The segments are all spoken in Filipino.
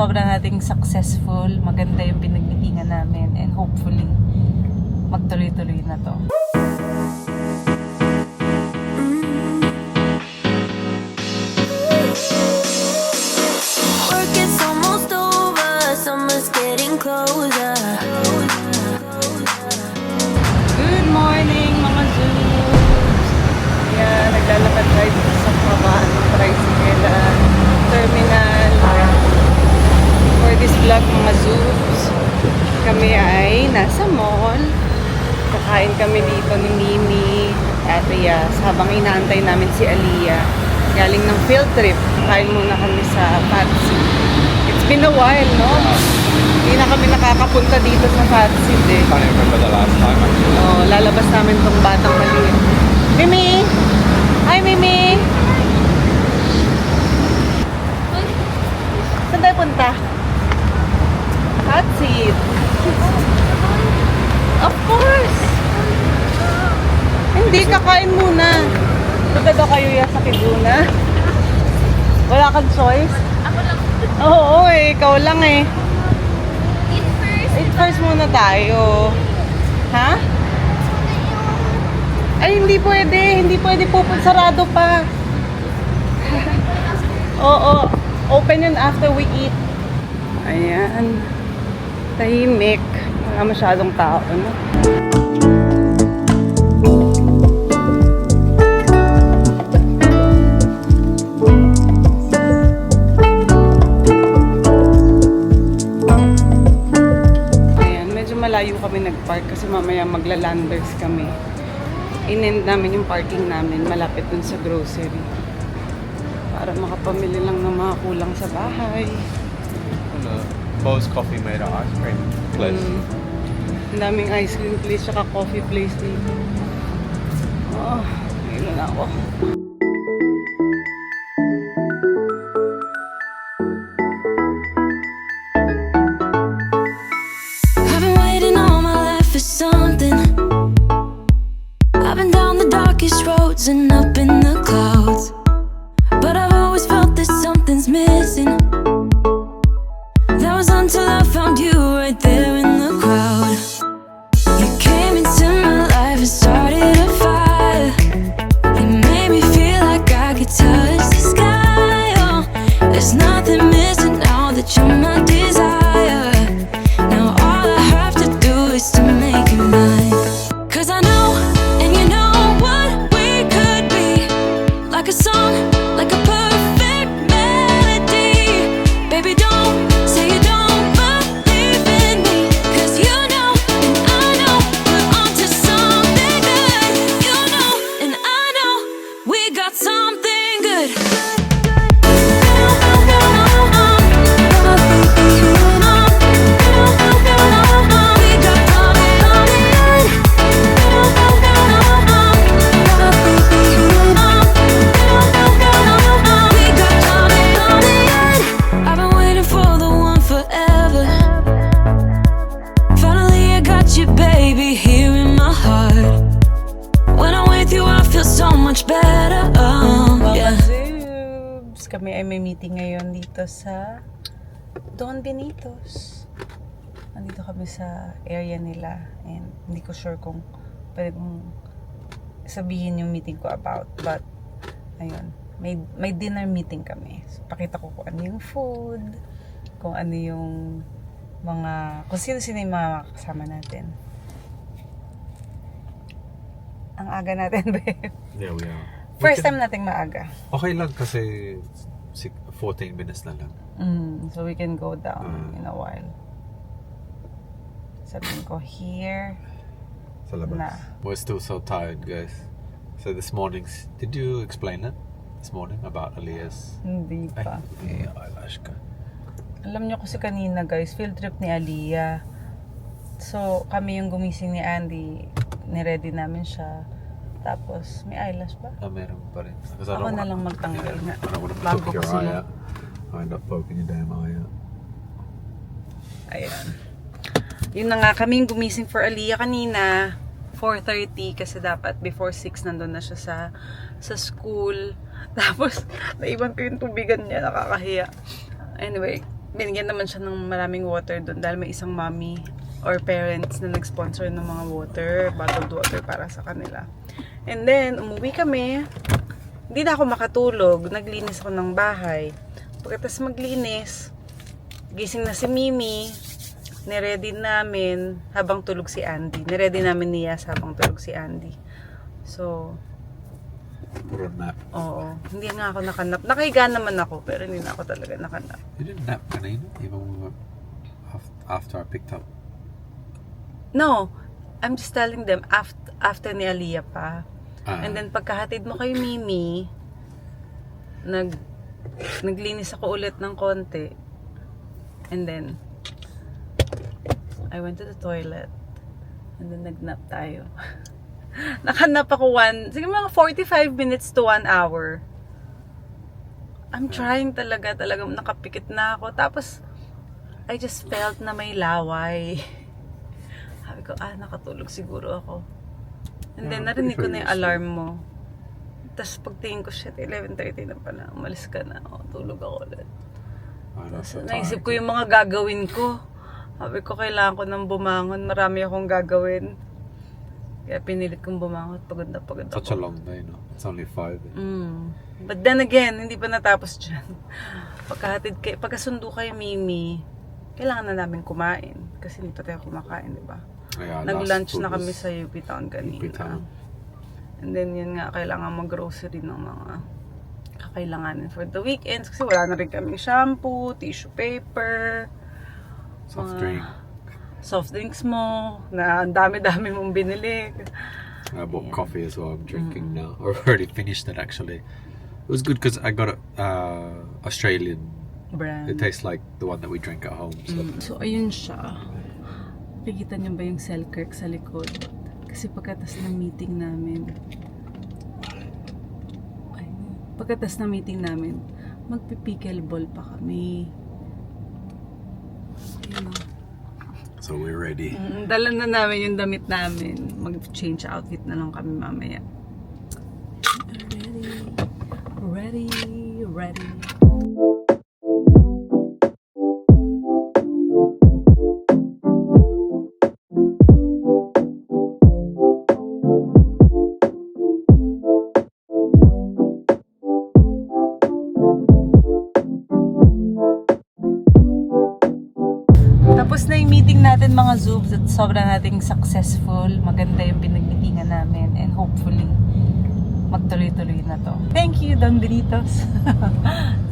sobrang nating successful, maganda yung pinag-meetingan namin, and hopefully, magtuloy-tuloy na to. Work is almost over, summer's getting closer. Good morning mga Zoos! Yeah, naglalakad tayo dito sa baba ng tricycle terminal. For this vlog mga Zoos, kami ay nasa mall. Kakain kami dito ni Mimi at Yas habang inaantay namin si Aliyah. Galing ng field trip. Kain muna kami sa Patsy. It's been a while, no? Hindi na kami nakakapunta dito sa Patsy eh. I can't even remember the last time actually. Oh, lalabas namin tong batang maliit. Mimi! Hi, Mimi! Saan tayo punta? Hot seat. Of course! Hindi, kakain muna. Punta daw kayo yan sa Kibuna. Wala kang choice? Ako lang. Oo, ikaw lang eh. Eat first. Eat first muna tayo. Ha? Ay, hindi pwede. Hindi pwede sarado pa. Oo. Open yun after we eat. Ayan. Tahimik. Wala masyadong tao, no? Malayo kami nag-park kasi mamaya magla-landers kami. In-end namin yung parking namin malapit dun sa grocery. Para makapamili lang ng mga kulang sa bahay. Ano? Bo's Coffee made an ice cream place. Ang daming ice cream place tsaka coffee place dito. Oh, ngayon na ako. Roads and up in the clouds, but I've always felt that something's missing. That was until I found you right there in the crowd. You came into my life and started a fire. You made me feel like I could touch the sky. Oh, there's nothing missing now that you're my desire. Now all I have to do is to make you mine. 'Cause I know, and you know what we could be. Like a song, like a perfect melody. Baby, don't say you don't believe in me. 'Cause you know, and I know, we're onto something good. You know, and I know, we got something good. Kami ay may meeting ngayon dito sa Don Benitos. Nandito kami sa area nila and hindi ko sure kung pwede kong sabihin yung meeting ko about, but ayun, may dinner meeting kami. So, pakita ko kung ano yung food, kung ano yung kung sino-sino yung mga kasama natin. Ang aga natin, babe. Yeah, we are. First time nating maaga. Okay lang kasi 14 minutes na lang. So we can go down in a while. Sabihin ko here. Sa labas. Na. We're still so tired, guys. So this morning, did you explain it this morning about Aliyah's? Hindi pa. Ay, eyelash ka. Alam nyo kasi kanina guys, field trip ni Aliyah. So kami yung gumising ni Andy. Niready namin siya. Tapos, may eyelash ba? Meron pa rin. Ako na lang magtanggal nga. I don't want to Bago poke your ko eye sila. out. I end up poking your damn eye out. Ayan. Yun na nga, kaming gumising for Aliyah kanina. 4:30 kasi dapat before 6 nandun na siya sa school. Tapos, naiwan ko yung tubigan niya. Nakakahiya. Anyway, binigyan naman siya ng maraming water doon dahil may isang mommy or parents na nag-sponsor ng mga water, bottled water para sa kanila. And then, umuwi kami. Hindi na ako makatulog. Naglinis ako ng bahay. Pagkatapos maglinis, gising na si Mimi. Niready namin habang tulog si Andy. Niready namin ni Yas habang tulog si Andy. So, Puro nap. oo. Hindi nga ako nakanap. Nakahiga naman ako, pero hindi na ako talaga nakanap. You didn't nap kanina, even when we were after I picked up. No, I'm just telling them after ni Aliyah pa. And then pagkahatid mo kay Mimi, naglinis ako ulit ng konti. And then I went to the toilet. And then nagnap tayo. Nakanap ako siguro mga 45 minutes to 1 hour. I'm trying talagang nakapikit na ako. Tapos, I just felt na may laway. Sabi ko, nakatulog siguro ako. And then, narinig ko na yung alarm mo. Tapos, pagtingin ko, shit, 11:30 na pala. Umalis ka na. Tulog ako ulit. Tapos, naisip ko yung mga gagawin ko. Sabi ko, kailangan ko nang bumangon. Marami akong gagawin. Kaya pinilit kong bumangon. Pagod na pagod ako. Such a long day, no? It's only 5. But then again, hindi pa natapos dyan. Pagkasundo kay Mimi, kailangan na namin kumain. Kasi hindi pa tayo kumakain, di ba? Yeah, Nag-lunch na kami sa UP Town kanina. UP Town. And then yun nga, kailangan mag-grocery ng mga kakailanganin for the weekends. Kasi wala na rin kaming shampoo, tissue paper, soft drinks mo, na ang dami-dami mong binili. I bought coffee as well. I'm drinking now. Or already finished it actually. It was good because I got a Australian Brand. It tastes like the one that we drink at home. So. So, ayun siya. Nakikita niyo ba yung Selkirk sa likod? Kasi pagkatas ng meeting namin, magpi-pickleball pa kami. Ayun o. So we're ready. Dala na namin yung damit namin. Mag-change outfit na lang kami mamaya. Ready. Tapos na yung meeting natin mga Zoobs at sobrang nating successful. Maganda yung pinag-meetingan namin and hopefully magtuloy-tuloy na to. Thank you, Don Benitos.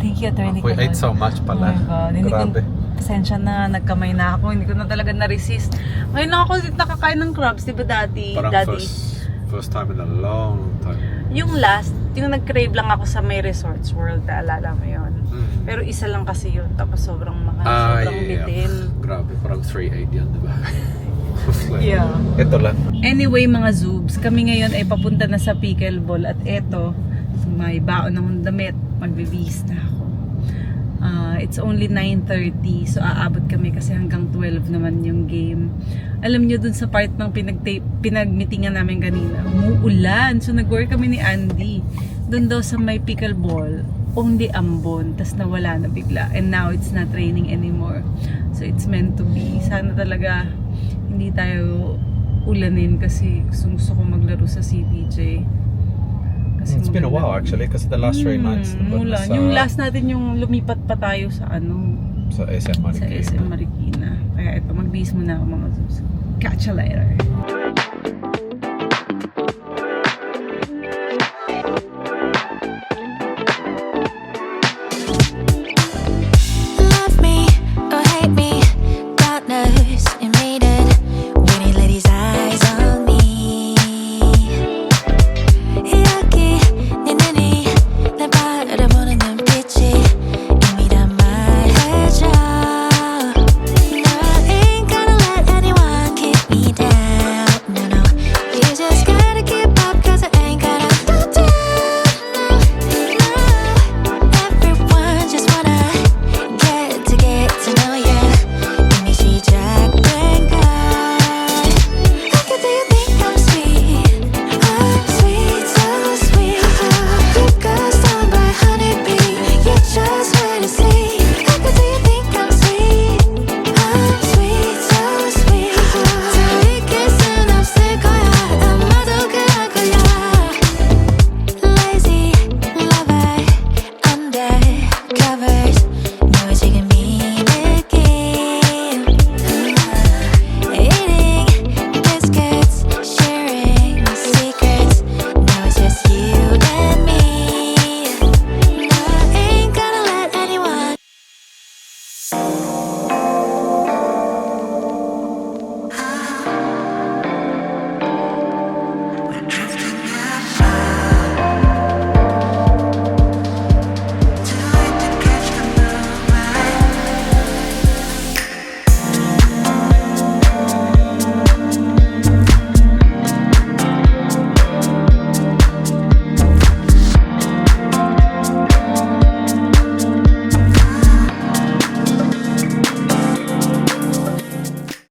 Thank you, Attorney We ate so much pala. Oh my God. Hindi ko, Grabe. pasensya na, nagkamay na ako. Hindi ko na talaga na-resist. Ngayon lang ako nakakain ng crabs, di ba Daddy? Parang first time in a long time. Yung last, yung nag-crave lang ako sa May Resorts World, naalala mo yun. Pero isa lang kasi yun, tapos sobrang mahal, sobrang bitin. Grabe, parang 3.8 yan, di ba? Yeah. Ito lang. Anyway mga Zoobs, kami ngayon ay papunta na sa pickleball at eto, may baon akong damit, magbibihis na ako. It's only 9:30, so aabot kami kasi hanggang 12 naman yung game. Alam nyo dun sa part ng pinag-meetingan namin kanina, umuulan, so nag-work kami ni Andy. Dun daw sa may pickleball, only ambon, tas nawala na bigla. And now it's not raining anymore. So it's meant to be. Sana talaga hindi tayo ulanin kasi gusto ko maglaro sa CBJ. Kasi It's been a while actually kasi the last 3 months. Mulan. Yung last natin yung lumipat pa tayo sa sa SM Marikina. Sa SM Marikina. Kaya ito, magbihis muna ako mga Zoos. Catch you later.